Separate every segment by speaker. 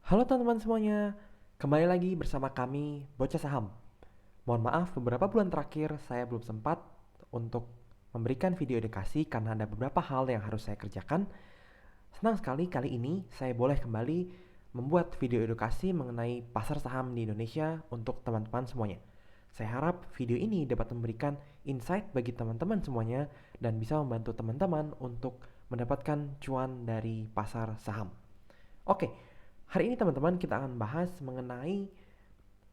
Speaker 1: Halo teman-teman semuanya, kembali lagi bersama kami Bocah Saham. Mohon maaf beberapa bulan terakhir saya belum sempat untuk memberikan video edukasi karena ada beberapa hal yang harus saya kerjakan. Senang sekali kali ini saya boleh kembali membuat video edukasi mengenai pasar saham di Indonesia untuk teman-teman semuanya. Saya harap video ini dapat memberikan insight bagi teman-teman semuanya dan bisa membantu teman-teman untuk mendapatkan cuan dari pasar saham. Oke, hari ini teman-teman kita akan bahas mengenai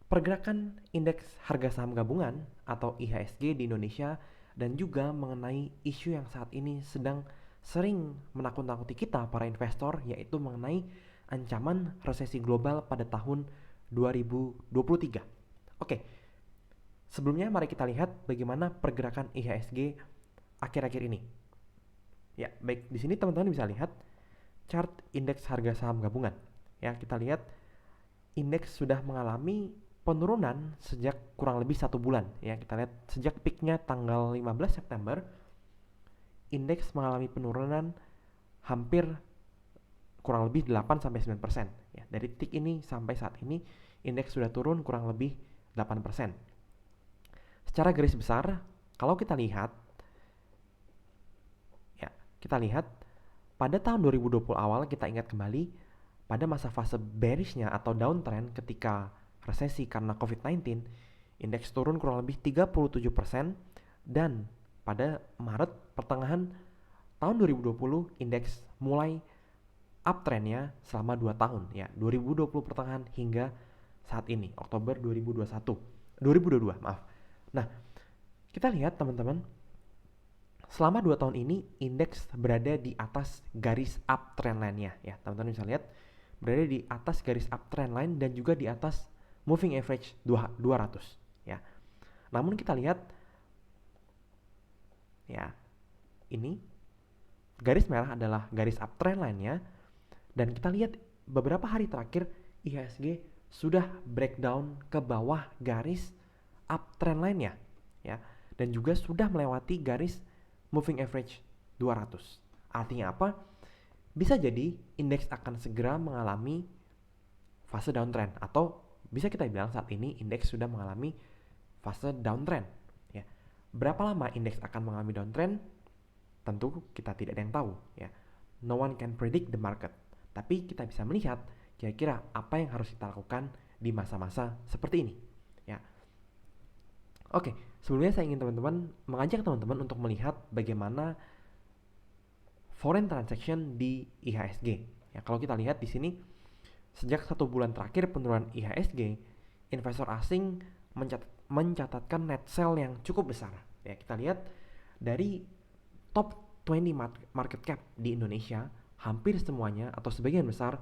Speaker 1: pergerakan indeks harga saham gabungan atau IHSG di Indonesia dan juga mengenai isu yang saat ini sedang sering menakut-nakuti kita para investor, yaitu mengenai ancaman resesi global pada tahun 2023. Oke, sebelumnya mari kita lihat bagaimana pergerakan IHSG akhir-akhir ini. Ya, baik, di sini teman-teman bisa lihat chart indeks harga saham gabungan. Ya, kita lihat indeks sudah mengalami penurunan sejak kurang lebih 1 bulan. Ya, kita lihat sejak peaknya tanggal 15 September, indeks mengalami penurunan hampir kurang lebih 8-9%. Ya, dari titik ini sampai saat ini, indeks sudah turun kurang lebih 8%. Secara garis besar, kalau kita lihat, ya, kita lihat pada tahun 2020 awal kita ingat kembali pada masa fase bearishnya atau downtrend ketika resesi karena COVID-19, indeks turun kurang lebih 37% dan pada Maret pertengahan tahun 2020 indeks mulai uptrendnya selama 2 tahun ya, 2020 pertengahan hingga saat ini Oktober 2022 maaf. Nah, kita lihat teman-teman, selama 2 tahun ini indeks berada di atas garis uptrend line-nya ya. Teman-teman bisa lihat berada di atas garis uptrend line dan juga di atas moving average 200 ya. Namun kita lihat ya, ini garis merah adalah garis uptrend line-nya dan kita lihat beberapa hari terakhir IHSG sudah breakdown ke bawah garis uptrend line-nya ya, dan juga sudah melewati garis moving average 200. Artinya apa? Bisa jadi indeks akan segera mengalami fase downtrend atau bisa kita bilang saat ini indeks sudah mengalami fase downtrend ya. Berapa lama indeks akan mengalami downtrend? Tentu kita tidak ada yang tahu ya. No one can predict the market. Tapi kita bisa melihat kira-kira apa yang harus kita lakukan di masa-masa seperti ini ya. Oke, sebelumnya saya ingin mengajak teman-teman untuk melihat bagaimana foreign transaction di IHSG. Ya, kalau kita lihat di sini sejak 1 bulan terakhir penurunan IHSG, investor asing mencatatkan net sell yang cukup besar. Ya, kita lihat dari top 20 market cap di Indonesia, hampir semuanya atau sebagian besar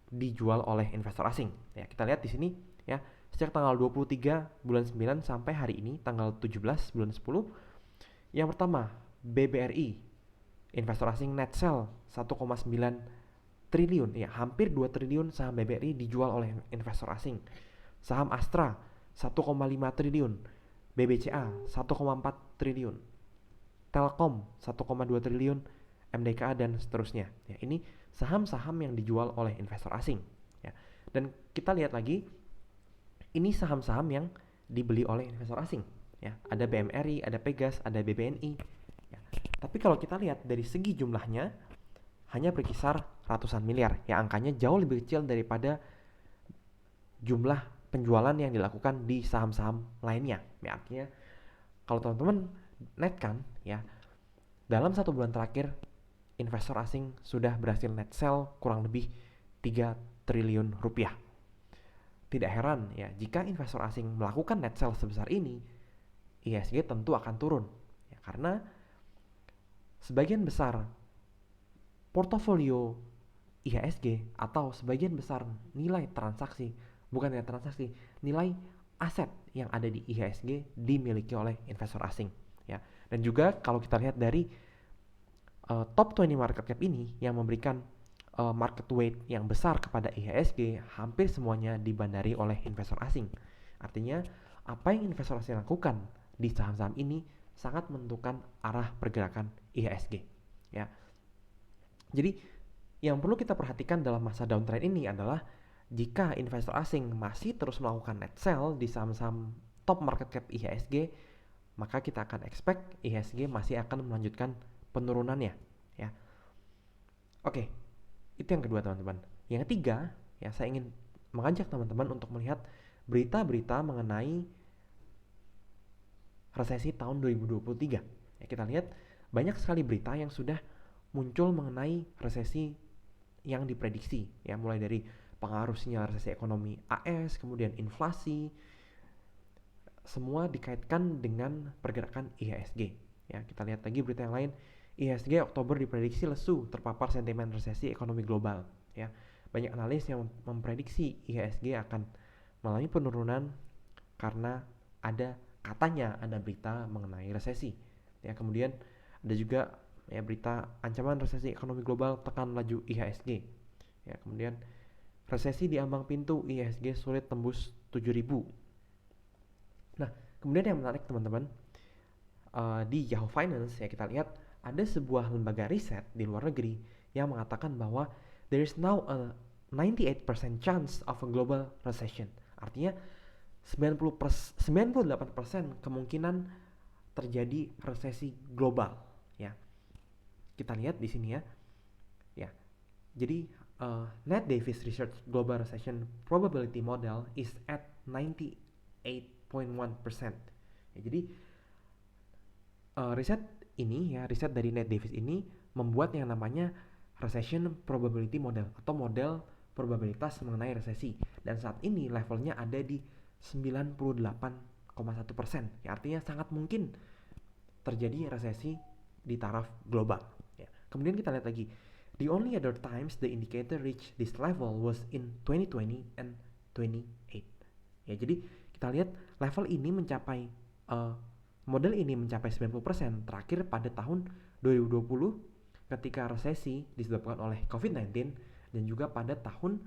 Speaker 1: dijual oleh investor asing. Ya, kita lihat di sini ya, sejak tanggal 23 bulan 9 sampai hari ini tanggal 17 bulan 10. Yang pertama, BBRI, investor asing net sell 1,9 triliun, ya hampir 2 triliun saham BBRI dijual oleh investor asing. Saham Astra 1,5 triliun, BBCA 1,4 triliun, Telkom 1,2 triliun, MDKA dan seterusnya. Ya, ini saham-saham yang dijual oleh investor asing. Ya. Dan kita lihat lagi, ini saham-saham yang dibeli oleh investor asing. Ya, ada BMRI, ada Pegas, ada BBNI. Ya. Tapi kalau kita lihat dari segi jumlahnya, hanya berkisar ratusan miliar. Ya, angkanya jauh lebih kecil daripada jumlah penjualan yang dilakukan di saham-saham lainnya. Ya, artinya kalau teman-teman net kan, ya dalam 1 bulan terakhir investor asing sudah berhasil net sell kurang lebih 3 triliun rupiah. Tidak heran ya jika investor asing melakukan net sell sebesar ini, IHSG tentu akan turun. Ya, karena sebagian besar portofolio IHSG atau sebagian besar nilai transaksi, bukan nilai transaksi, nilai aset yang ada di IHSG dimiliki oleh investor asing. Ya. Dan juga kalau kita lihat dari top 20 market cap ini yang memberikan market weight yang besar kepada IHSG, hampir semuanya dibandari oleh investor asing. Artinya apa yang investor asing lakukan di saham-saham ini sangat menentukan arah pergerakan IHSG. Ya. Jadi yang perlu kita perhatikan dalam masa downtrend ini adalah jika investor asing masih terus melakukan net sell di saham-saham top market cap IHSG, maka kita akan expect IHSG masih akan melanjutkan penurunannya, ya. Oke, itu yang kedua teman-teman. Yang ketiga, ya saya ingin mengajak teman-teman untuk melihat berita-berita mengenai resesi tahun 2023. Ya, kita lihat banyak sekali berita yang sudah muncul mengenai resesi yang diprediksi, ya, mulai dari pengaruh sinyal resesi ekonomi AS, kemudian inflasi, semua dikaitkan dengan pergerakan IHSG. Ya, kita lihat lagi berita yang lain. IHSG Oktober diprediksi lesu terpapar sentimen resesi ekonomi global. Ya, banyak analis yang memprediksi IHSG akan mengalami penurunan karena katanya ada berita mengenai resesi. Ya, kemudian ada juga ya berita ancaman resesi ekonomi global tekan laju IHSG. Ya, kemudian resesi di ambang pintu, IHSG sulit tembus 7.000. Nah, kemudian yang menarik teman-teman, di Yahoo Finance ya kita lihat ada sebuah lembaga riset di luar negeri yang mengatakan bahwa there is now a 98% chance of a global recession. Artinya 98% kemungkinan terjadi resesi global, ya. Kita lihat di sini ya. Ya. Jadi Ned Davis Research Global Recession Probability Model is at 98.1%. Ya, jadi riset dari Ned Davis ini membuat yang namanya Recession Probability Model atau model probabilitas mengenai resesi, dan saat ini levelnya ada di 98,1%. Ya, artinya sangat mungkin terjadi resesi di taraf global. Ya. Kemudian kita lihat lagi, the only other times the indicator reached this level was in 2020 and 28. Ya, jadi kita lihat level ini mencapai model ini mencapai 90% terakhir pada tahun 2020 ketika resesi disebabkan oleh COVID-19, dan juga pada tahun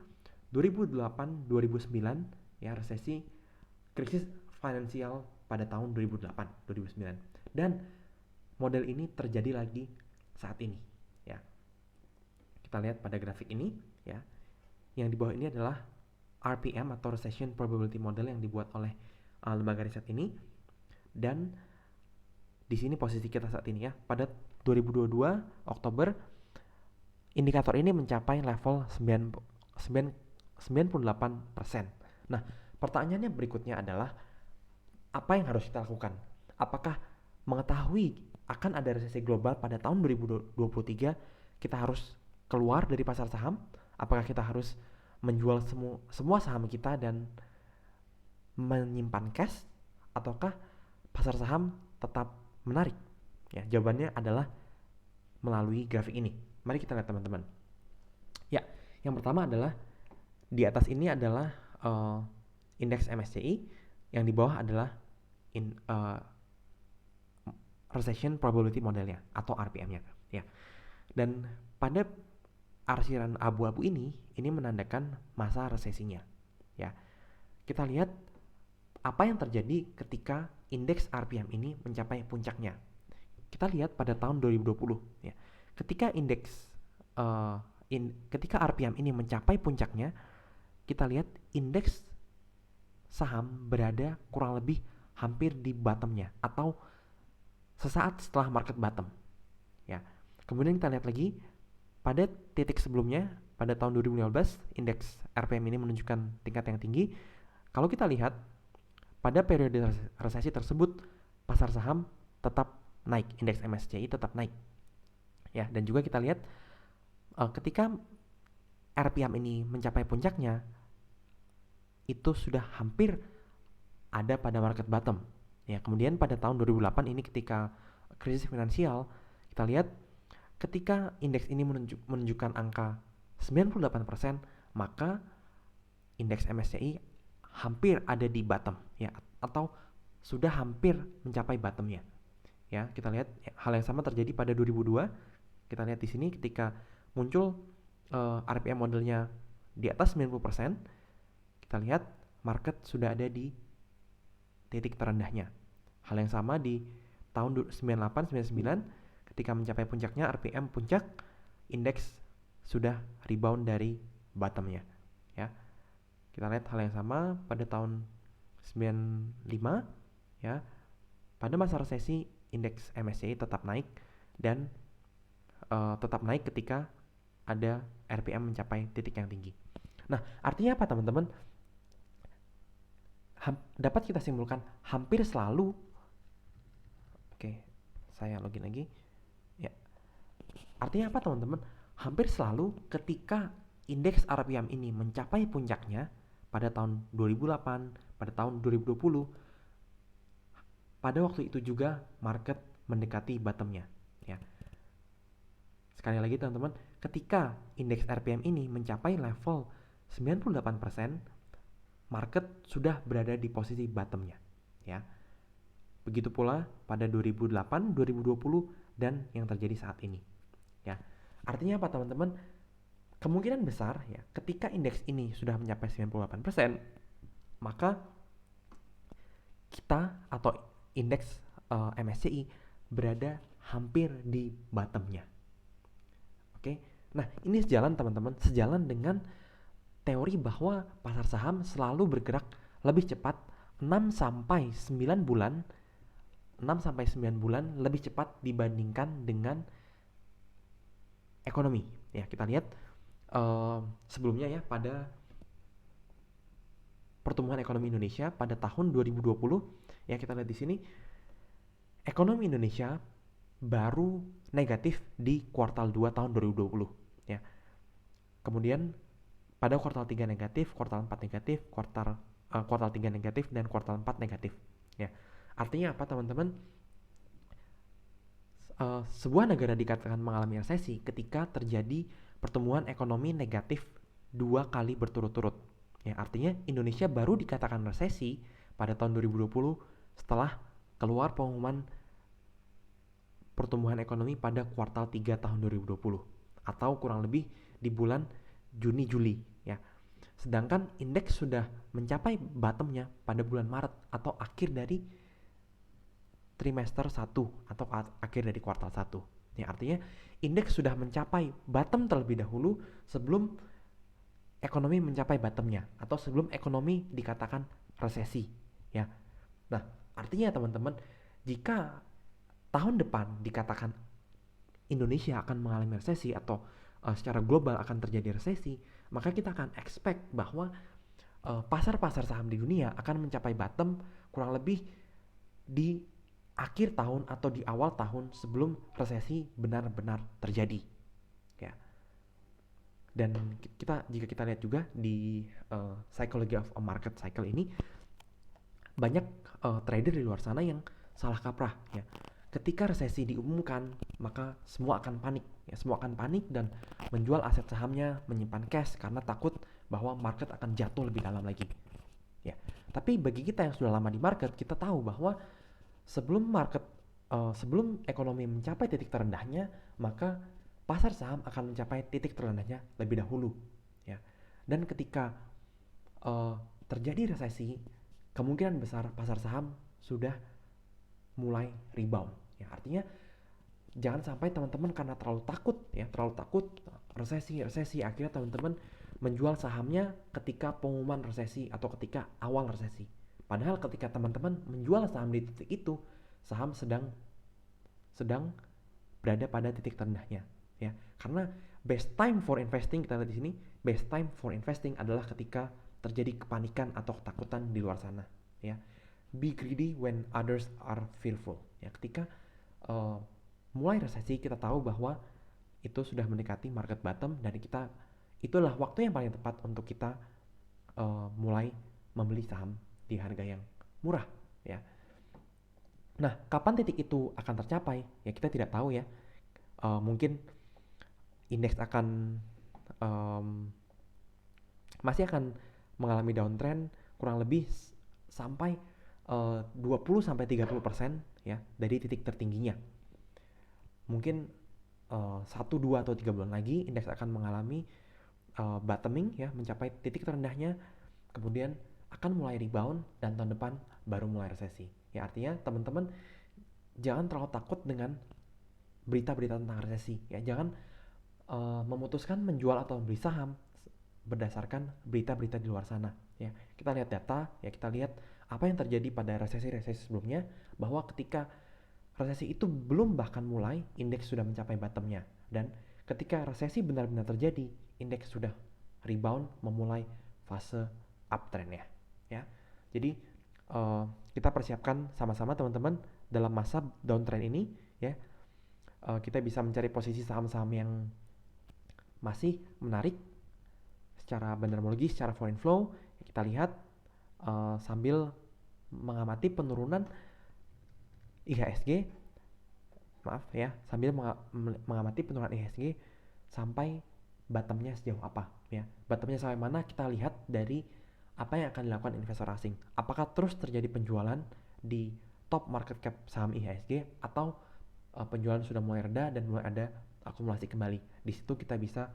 Speaker 1: 2008-2009 ya, resesi krisis finansial pada tahun 2008-2009, dan model ini terjadi lagi saat ini, ya. Kita lihat pada grafik ini ya. Yang di bawah ini adalah RPM atau Recession Probability Model yang dibuat oleh lembaga riset ini, dan di sini posisi kita saat ini ya. Pada 2022 Oktober indikator ini mencapai level 98%. Nah, pertanyaannya berikutnya adalah apa yang harus kita lakukan? Apakah mengetahui akan ada resesi global pada tahun 2023 kita harus keluar dari pasar saham? Apakah kita harus menjual semua saham kita dan menyimpan cash, ataukah pasar saham tetap menarik? Ya, jawabannya adalah melalui grafik ini. Mari kita lihat teman-teman. Ya, yang pertama adalah di atas ini adalah indeks MSCI, yang di bawah adalah Recession Probability Modelnya atau RPM-nya. Ya, dan pada arsiran abu-abu ini menandakan masa resesinya. Ya, kita lihat apa yang terjadi ketika indeks RPM ini mencapai puncaknya. Kita lihat pada tahun 2020 ya. Ketika ketika RPM ini mencapai puncaknya, kita lihat indeks saham berada kurang lebih hampir di bottomnya atau sesaat setelah market bottom. Ya. Kemudian kita lihat lagi pada titik sebelumnya pada tahun 2015 indeks RPM ini menunjukkan tingkat yang tinggi. Kalau kita lihat pada periode resesi tersebut pasar saham tetap naik, indeks MSCI tetap naik. Ya, dan juga kita lihat ketika RPM ini mencapai puncaknya itu sudah hampir ada pada market bottom. Ya, kemudian pada tahun 2008 ini ketika krisis finansial, kita lihat ketika indeks ini menunjukkan angka 98%, maka indeks MSCI hampir ada di bottom ya, atau sudah hampir mencapai bottomnya. Ya, kita lihat hal yang sama terjadi pada 2002. Kita lihat di sini ketika muncul RPM modelnya di atas 90%, kita lihat market sudah ada di titik terendahnya. Hal yang sama di tahun 98-99 ketika mencapai puncaknya RPM puncak, indeks sudah rebound dari bottomnya. Ya. Kita lihat hal yang sama pada tahun 95 ya. Pada masa resesi indeks MSCI tetap naik dan tetap naik ketika ada RPM mencapai titik yang tinggi. Nah, artinya apa teman-teman? Dapat kita simpulkan hampir selalu, oke, saya login lagi. Ya. Artinya apa teman-teman? Hampir selalu ketika indeks RPM ini mencapai puncaknya pada tahun 2008, pada tahun 2020, pada waktu itu juga market mendekati bottomnya. Ya. Sekali lagi teman-teman, ketika indeks RPM ini mencapai level 98%, market sudah berada di posisi bottomnya. Ya. Begitu pula pada 2008, 2020, dan yang terjadi saat ini. Ya. Artinya apa teman-teman? Kemungkinan besar ya, ketika indeks ini sudah mencapai 98%, maka kita atau indeks MSCI berada hampir di bottomnya. Oke. Nah, ini sejalan teman-teman, sejalan dengan teori bahwa pasar saham selalu bergerak lebih cepat 6 sampai 9 bulan lebih cepat dibandingkan dengan ekonomi. Ya, kita lihat sebelumnya ya, pada pertumbuhan ekonomi Indonesia pada tahun 2020 ya, kita lihat di sini ekonomi Indonesia baru negatif di kuartal 2 tahun 2020 ya. Kemudian pada kuartal 3 negatif, kuartal 4 negatif, kuartal 3 negatif, dan kuartal 4 negatif ya. Artinya apa teman-teman? Sebuah negara dikatakan mengalami resesi ketika terjadi pertumbuhan ekonomi negatif 2 kali berturut-turut. Ya, artinya Indonesia baru dikatakan resesi pada tahun 2020 setelah keluar pengumuman pertumbuhan ekonomi pada kuartal 3 tahun 2020 atau kurang lebih di bulan Juni-Juli ya. Sedangkan indeks sudah mencapai bottomnya pada bulan Maret atau akhir dari trimester 1 atau akhir dari kuartal 1. Ya, artinya indeks sudah mencapai bottom terlebih dahulu sebelum ekonomi mencapai bottomnya atau sebelum ekonomi dikatakan resesi ya. Nah, artinya teman-teman, jika tahun depan dikatakan Indonesia akan mengalami resesi atau secara global akan terjadi resesi, maka kita akan expect bahwa pasar-pasar saham di dunia akan mencapai bottom kurang lebih di akhir tahun atau di awal tahun sebelum resesi benar-benar terjadi ya. Dan jika kita lihat juga di psychology of a market cycle ini, banyak trader di luar sana yang salah kaprah ya. Ketika resesi diumumkan, maka semua akan panik ya, semua akan panik dan menjual aset sahamnya, menyimpan cash karena takut bahwa market akan jatuh lebih dalam lagi ya. Tapi bagi kita yang sudah lama di market, kita tahu bahwa sebelum ekonomi mencapai titik terendahnya, maka pasar saham akan mencapai titik terendahnya lebih dahulu ya. Dan ketika terjadi resesi, kemungkinan besar pasar saham sudah mulai rebound ya. Artinya jangan sampai teman-teman karena terlalu takut resesi akhirnya teman-teman menjual sahamnya ketika pengumuman resesi atau ketika awal resesi. Padahal ketika teman-teman menjual saham di titik itu, saham sedang berada pada titik terendahnya ya. Karena best time for investing, kita lihat di sini, best time for investing adalah ketika terjadi kepanikan atau ketakutan di luar sana ya. Be greedy when others are fearful ya. Ketika mulai resesi, kita tahu bahwa itu sudah mendekati market bottom dan itulah waktu yang paling tepat untuk kita mulai membeli saham di harga yang murah ya. Nah, kapan titik itu akan tercapai? Ya, kita tidak tahu ya. Mungkin indeks masih akan mengalami downtrend kurang lebih sampai 20-30% ya dari titik tertingginya. Mungkin 1, 2, atau 3 bulan lagi indeks akan mengalami bottoming ya, mencapai titik terendahnya, kemudian akan mulai rebound dan tahun depan baru mulai resesi. Ya, artinya teman-teman jangan terlalu takut dengan berita-berita tentang resesi ya. Jangan memutuskan menjual atau membeli saham berdasarkan berita-berita di luar sana ya. Kita lihat data ya, kita lihat apa yang terjadi pada resesi-resesi sebelumnya, bahwa ketika resesi itu belum bahkan mulai, indeks sudah mencapai bottomnya. Dan ketika resesi benar-benar terjadi, indeks sudah rebound, memulai fase uptrendnya ya. Jadi kita persiapkan sama-sama teman-teman dalam masa downtrend ini ya. Kita bisa mencari posisi saham-saham yang masih menarik secara fundamentologi, secara foreign flow. Kita lihat sambil mengamati penurunan IHSG, sambil mengamati penurunan IHSG sampai bottomnya sejauh apa ya. Bottomnya sampai mana kita lihat dari apa yang akan dilakukan investor asing. Apakah terus terjadi penjualan di top market cap saham IHSG, atau penjualan sudah mulai reda dan mulai ada akumulasi kembali. Di situ kita bisa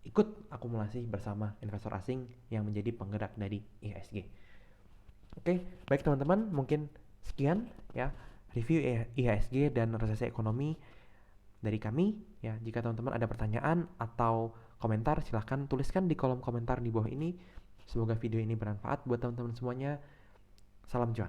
Speaker 1: ikut akumulasi bersama investor asing yang menjadi penggerak dari IHSG. Oke, baik teman-teman, mungkin sekian ya review IHSG dan resesi ekonomi dari kami ya. Jika teman-teman ada pertanyaan atau komentar, silahkan tuliskan di kolom komentar di bawah ini. Semoga video ini bermanfaat buat teman-teman semuanya. Salam cuan.